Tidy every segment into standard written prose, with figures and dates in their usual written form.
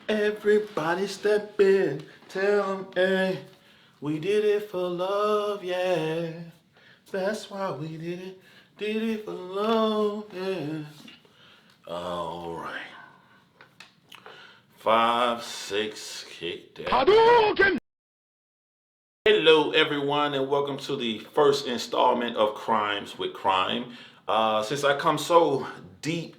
Everybody step in, tell them, hey, we did it for love, yeah. That's why we did it for love, yeah. All right. 5, 6, kick that. Hadouken! Hello, everyone, and welcome to the first installment of Chrymes with Crime. Since I come so deep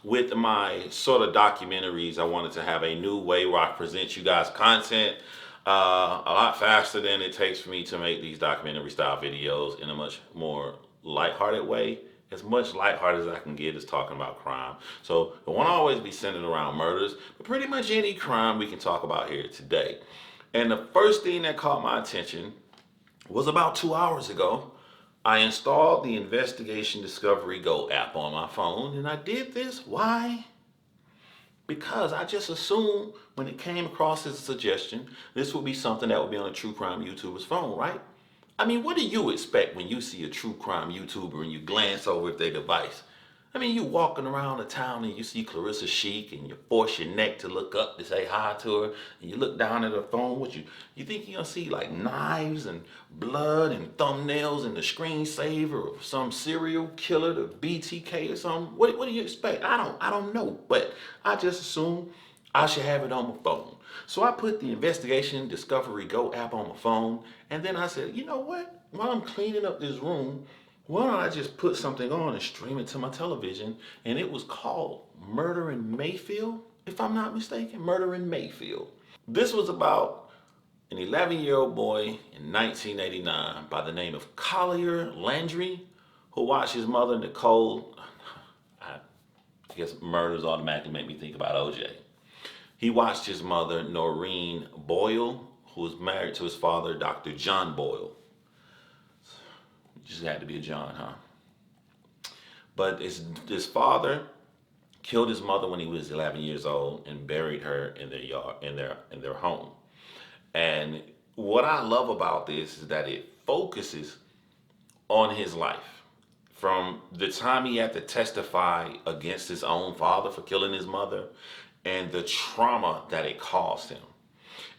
with my sort of documentaries, I wanted to have a new way where I present you guys content a lot faster than it takes for me to make these documentary style videos in a much more lighthearted way. As much lighthearted as I can get is talking about crime. So it won't always be centered around murders, but pretty much any crime we can talk about here today. And the first thing that caught my attention was about 2 hours ago. I installed the Investigation Discovery Go app on my phone, and I did this. Why? Because I just assumed when it came across as a suggestion, this would be something that would be on a true crime YouTuber's phone, right? I mean, what do you expect when you see a true crime YouTuber and you glance over at their device? I mean, you walking around the town and you see Clarissa Sheik and you force your neck to look up to say hi to her, and you look down at her phone. What you think you're gonna see like knives and blood and thumbnails and the screensaver of some serial killer, the BTK or something? What do you expect? I don't know, but I just assume I should have it on my phone. So I put the Investigation Discovery Go app on my phone, and then I said, you know what? While I'm cleaning up this room, why don't I just put something on and stream it to my television? And it was called Murder in Mayfield, if I'm not mistaken. Murder in Mayfield. This was about an 11-year-old boy in 1989 by the name of Collier Landry, who watched his mother, Nicole. I guess murders automatically make me think about OJ. He watched his mother, Noreen Boyle, who was married to his father, Dr. John Boyle. Just had to be a John, huh? But his father killed his mother when he was 11 years old and buried her in their yard, in their home. And what I love about this is that it focuses on his life from the time he had to testify against his own father for killing his mother and the trauma that it caused him.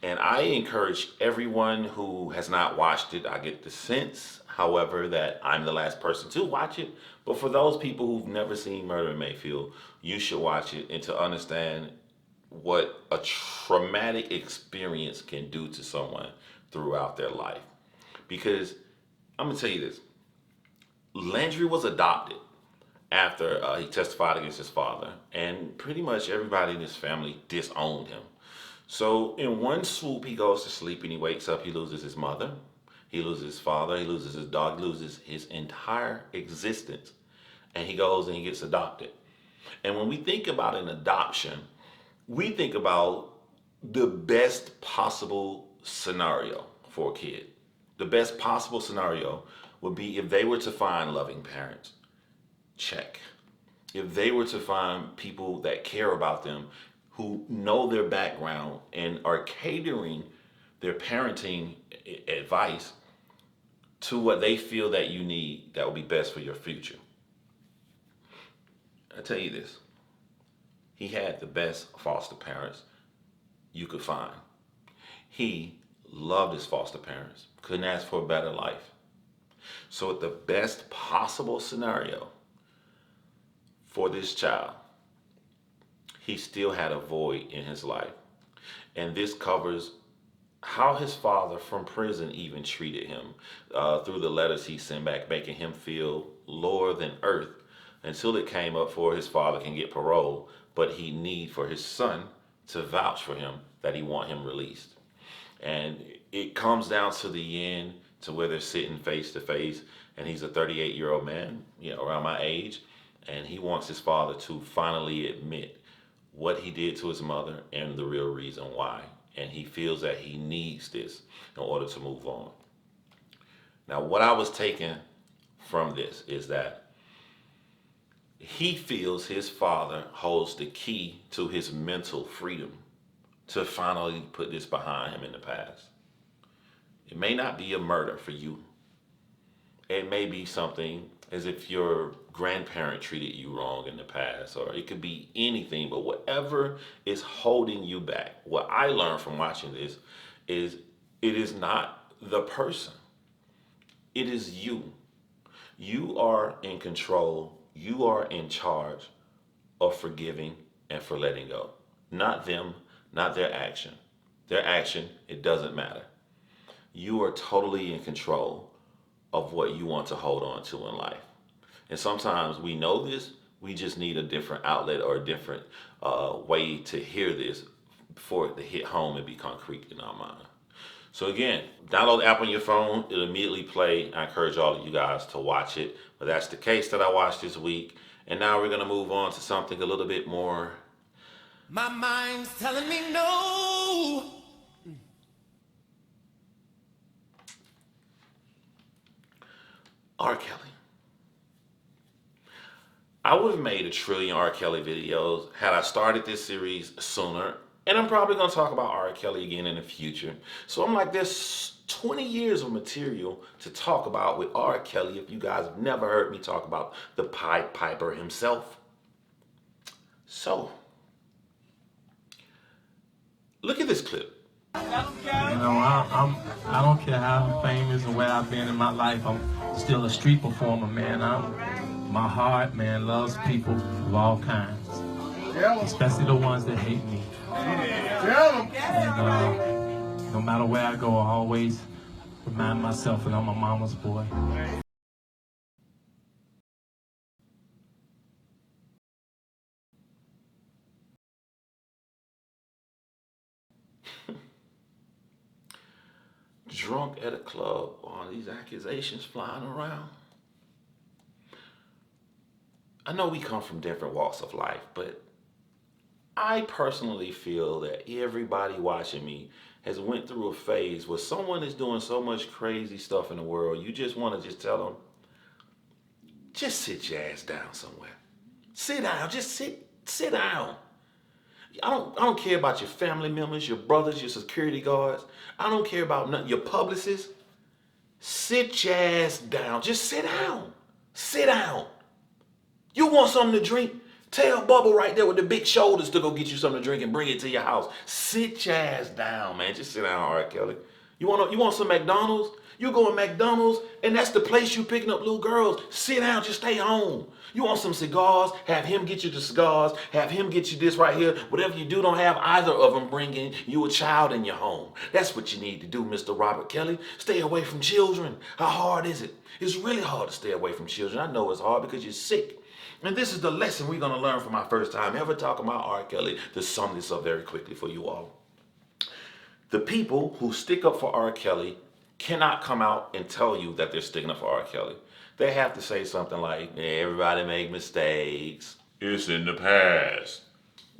And I encourage everyone who has not watched it, I get the sense, however, that I'm the last person to watch it. But for those people who've never seen Murder in Mayfield, you should watch it and to understand what a traumatic experience can do to someone throughout their life. Because I'm going to tell you this. Landry was adopted after he testified against his father, and pretty much everybody in his family disowned him. So in one swoop, he goes to sleep and he wakes up. He loses his mother, he loses his father, he loses his dog, he loses his entire existence, and he goes and he gets adopted. And when we think about an adoption, we think about the best possible scenario for a kid. The best possible scenario would be if they were to find loving parents. Check. If they were to find people that care about them, who know their background and are catering their parenting advice to what they feel that you need, that will be best for your future. I tell you this, he had the best foster parents you could find. He loved his foster parents, couldn't ask for a better life. So at the best possible scenario for this child, he still had a void in his life. And this covers how his father from prison even treated him through the letters he sent back, making him feel lower than earth until it came up for his father can get parole, but he need for his son to vouch for him that he want him released. And it comes down to the end to where they're sitting face to face, and he's a 38-year-old man, around my age, and he wants his father to finally admit what he did to his mother and the real reason why. And he feels that he needs this in order to move on. Now, what I was taking from this is that he feels his father holds the key to his mental freedom to finally put this behind him in the past. It may not be a murder for you. It may be something as if your grandparent treated you wrong in the past, or it could be anything, but whatever is holding you back. What I learned from watching this is it is not the person, it is you. You are in control, you are in charge of forgiving and for letting go. Not them, not their action. Their action, it doesn't matter. You are totally in control of what you want to hold on to in life. And sometimes we know this, we just need a different outlet or a different way to hear this for it to hit home and be concrete in our mind. So again, download the app on your phone. It'll immediately play. I encourage all of you guys to watch it. But that's the case that I watched this week. And now we're going to move on to something a little bit more. My mind's telling me no. R. Kelly. I would have made a trillion R. Kelly videos had I started this series sooner. And I'm probably going to talk about R. Kelly again in the future. So I'm like, there's 20 years of material to talk about with R. Kelly if you guys have never heard me talk about the Pied Piper himself. So, look at this clip. You know, I don't care how famous or where I've been in my life. I'm still a street performer, man. My heart, man, loves people of all kinds, especially the ones that hate me. And no matter where I go, I always remind myself that I'm a mama's boy. Drunk at a club, all these accusations flying around. I know we come from different walks of life, but I personally feel that everybody watching me has went through a phase where someone is doing so much crazy stuff in the world, you just want to just tell them, just sit your ass down somewhere. Sit down, just sit down. I don't care about your family members, your brothers, your security guards. I don't care about nothing, your publicists. Sit your ass down. Just sit down. Sit down. You want something to drink? Tell Bubba right there with the big shoulders to go get you something to drink and bring it to your house. Sit your ass down, man. Just sit down, R. Kelly. You want some McDonald's? You go to McDonald's, and that's the place you picking up little girls. Sit down, just stay home. You want some cigars? Have him get you the cigars. Have him get you this right here. Whatever you do, don't have either of them bringing you a child in your home. That's what you need to do, Mr. Robert Kelly. Stay away from children. How hard is it? It's really hard to stay away from children. I know it's hard because you're sick. And this is the lesson we're going to learn from our first time ever talking about R. Kelly, to sum this up very quickly for you all. The people who stick up for R. Kelly cannot come out and tell you that they're sticking up for R. Kelly. They have to say something like, everybody make mistakes. It's in the past.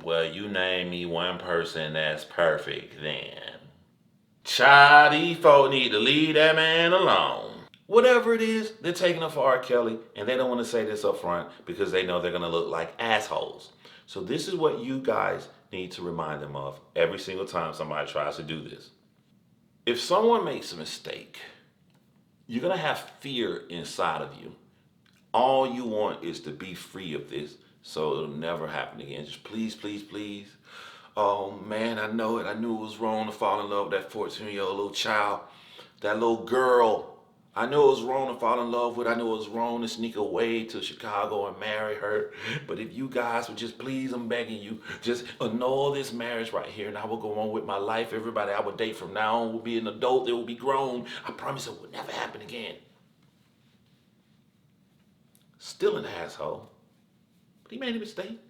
Well, you name me one person that's perfect then. Child, these folk need to leave that man alone. Whatever it is, they're taking up for R. Kelly, and they don't want to say this up front because they know they're going to look like assholes. So this is what you guys need to remind them of every single time somebody tries to do this. If someone makes a mistake, you're going to have fear inside of you. All you want is to be free of this so it'll never happen again. Just please, please, please. Oh man, I know it. I knew it was wrong to fall in love with that 14-year-old little child, that little girl. I knew it was wrong to fall in love with. I knew it was wrong to sneak away to Chicago and marry her. But if you guys would just please, I'm begging you, just annul this marriage right here and I will go on with my life. Everybody I would date from now on will be an adult. They will be grown. I promise it will never happen again. Still an asshole. But he made a mistake.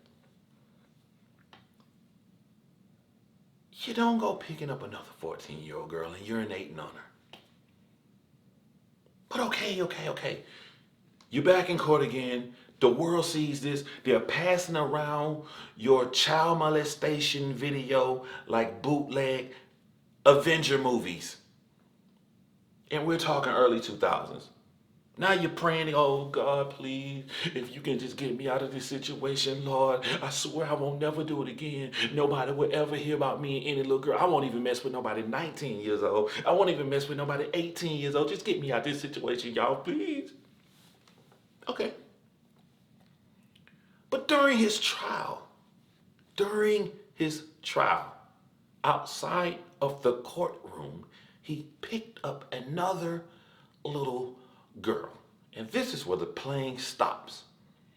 You don't go picking up another 14-year-old girl and urinating on her. But okay. You're back in court again. The world sees this. They're passing around your child molestation video like bootleg Avenger movies. And we're talking early 2000s. Now you're praying, oh God, please, if you can just get me out of this situation, Lord, I swear I won't never do it again. Nobody will ever hear about me and any little girl. I won't even mess with nobody 19 years old. I won't even mess with nobody 18 years old. Just get me out of this situation, y'all, please. Okay. But during his trial, outside of the courtroom, he picked up another little girl. And this is where the playing stops.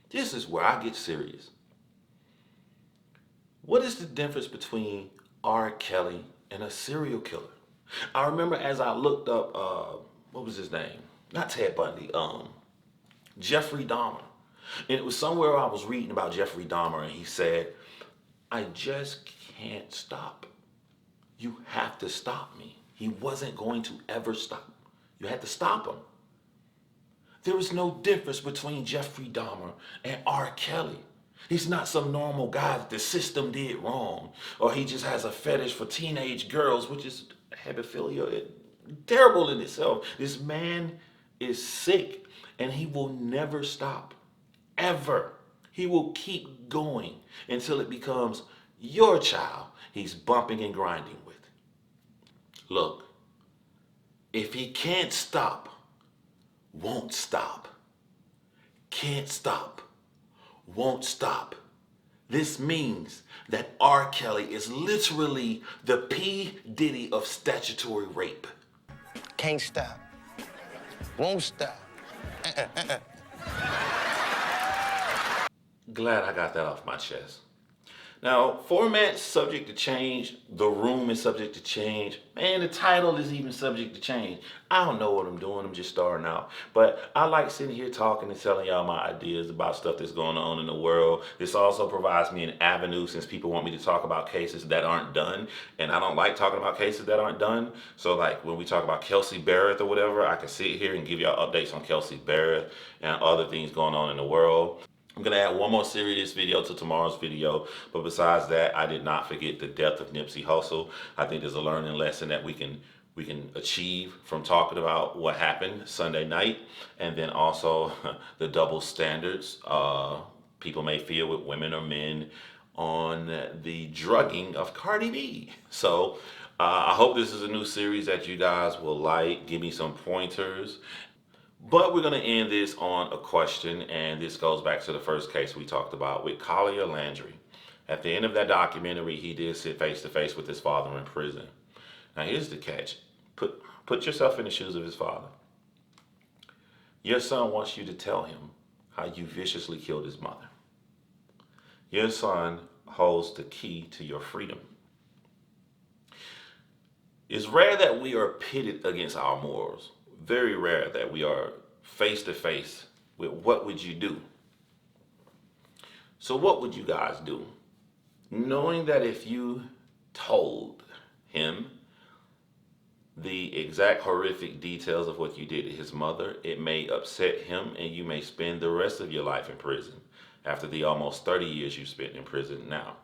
This is where I get serious. What is the difference between R. Kelly and a serial killer? I remember as I looked up, what was his name? Not Ted Bundy, Jeffrey Dahmer. And it was somewhere I was reading about Jeffrey Dahmer, and he said, I just can't stop. You have to stop me. He wasn't going to ever stop. You had to stop him. There is no difference between Jeffrey Dahmer and R. Kelly. He's not some normal guy that the system did wrong, or he just has a fetish for teenage girls, which is hebephilia, terrible in itself. This man is sick, and he will never stop, ever. He will keep going until it becomes your child he's bumping and grinding with. Look, if he can't stop, won't stop, can't stop, won't stop, this means that R. Kelly is literally the P. Diddy of statutory rape. Can't stop, won't stop. Glad I got that off my chest. Now, format's subject to change. The room is subject to change. Man, the title is even subject to change. I don't know what I'm doing. I'm just starting out. But I like sitting here talking and telling y'all my ideas about stuff that's going on in the world. This also provides me an avenue since people want me to talk about cases that aren't done. And I don't like talking about cases that aren't done. So like when we talk about Kelsey Barrett or whatever, I can sit here and give y'all updates on Kelsey Barrett and other things going on in the world. I'm gonna add one more serious video to tomorrow's video, but besides that, I did not forget the death of Nipsey Hussle. I think there's a learning lesson that we can achieve from talking about what happened Sunday night, and then also the double standards people may feel with women or men on the drugging of Cardi B. So I hope this is a new series that you guys will like. Give me some pointers. But we're going to end this on a question, and this goes back to the first case we talked about with Collier Landry. At the end of that documentary, he did sit face to face with his father in prison. Now here's the catch. Put yourself in the shoes of his father. Your son wants you to tell him how you viciously killed his mother. Your son holds the key to your freedom. It's rare that we are pitted against our morals. Very rare that we are face to face with what would you do. So what would you guys do? Knowing that if you told him the exact horrific details of what you did to his mother, it may upset him and you may spend the rest of your life in prison after the almost 30 years you've spent in prison now.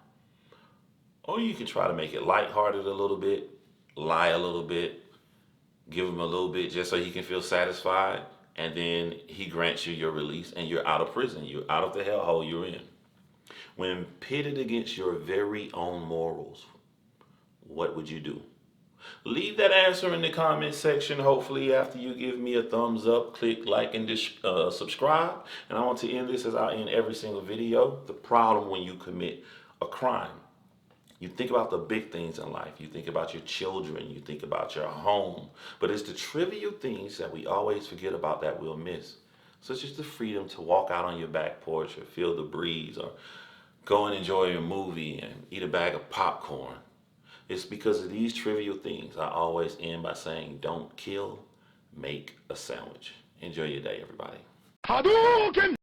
Or you can try to make it lighthearted a little bit, lie a little bit, give him a little bit just so he can feel satisfied, and then he grants you your release and you're out of prison. You're out of the hellhole you're in. When pitted against your very own morals, what would you do? Leave that answer in the comment section. Hopefully after you give me a thumbs up, click like and subscribe. And I want to end this as I end every single video. The problem when you commit a crime. You think about the big things in life. You think about your children. You think about your home. But it's the trivial things that we always forget about that we'll miss. Such as the freedom to walk out on your back porch or feel the breeze or go and enjoy a movie and eat a bag of popcorn. It's because of these trivial things I always end by saying, don't kill, make a sandwich. Enjoy your day, everybody. Hadouken!